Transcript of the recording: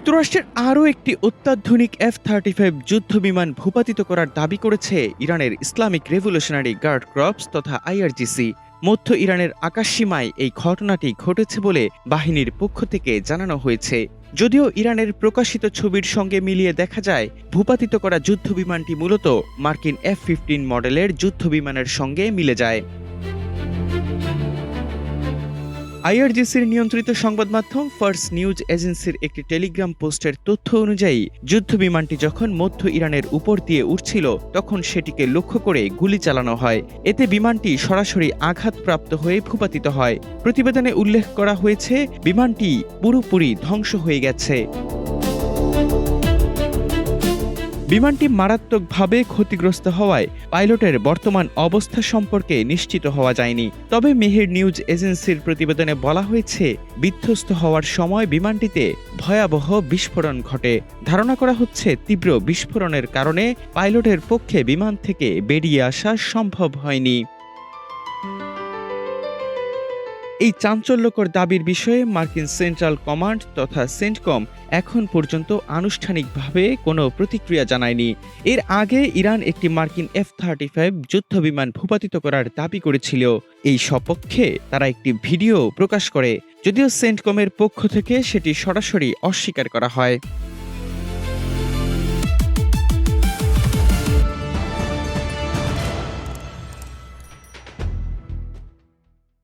যুক্তরাষ্ট্রের আরও একটি অত্যাধুনিক F-35 যুদ্ধবিমান ভূপাতিত করার দাবি করেছে ইরানের ইসলামিক রেভলিউশনারি গার্ড কর্পস তথা IRGC। মধ্য ইরানের আকাশসীমায় এই ঘটনাটি ঘটেছে বলে বাহিনীর পক্ষ থেকে জানানো হয়েছে। যদিও ইরানের প্রকাশিত ছবির সঙ্গে মিলিয়ে দেখা যায় ভূপাতিত করা যুদ্ধবিমানটি মূলত মার্কিন F-15 মডেলের যুদ্ধবিমানের সঙ্গে মিলে যায়। IRGCর নিয়ন্ত্রিত সংবাদ মাধ্যম ফার্স নিউজ এজেন্সির একটি টেলিগ্রাম পোস্টের তথ্য অনুযায়ী যুদ্ধবিমানটি যখন মধ্য ইরানের উপর দিয়ে উঠছিল তখন সেটিকে লক্ষ্য করে গুলি চালানো হয়। এতে বিমানটি সরাসরি আঘাতপ্রাপ্ত হয়ে ভূপাতিত হয়। প্রতিবেদনে উল্লেখ করা হয়েছে বিমানটি পুরোপুরি ধ্বংস হয়ে গেছে। বিমানটি মারাত্মকভাবে ক্ষতিগ্রস্ত হওয়ায় পাইলটের বর্তমান অবস্থা সম্পর্কে নিশ্চিত হওয়া যায়নি। তবে মেহের নিউজ এজেন্সির প্রতিবেদনে বলা হয়েছে বিধ্বস্ত হওয়ার সময় বিমানটিতে ভয়াবহ বিস্ফোরণ ঘটে। ধারণা করা হচ্ছে তীব্র বিস্ফোরণের কারণে পাইলটের পক্ষে বিমান থেকে বেরিয়ে আসা সম্ভব হয়নি। এই চাঞ্চল্যকর দাবির বিষয়ে মার্কিন সেন্ট্রাল কমান্ড তথা সেন্টকম এখন পর্যন্ত আনুষ্ঠানিকভাবে কোনো প্রতিক্রিয়া জানায়নি। এর আগে ইরান একটি মার্কিন F-35 যুদ্ধবিমান ভূপাতিত করার দাবি করেছিল। এই সপক্ষে তারা একটি ভিডিও প্রকাশ করে, যদিও সেন্টকমের পক্ষ থেকে সেটি সরাসরি অস্বীকার করা হয়।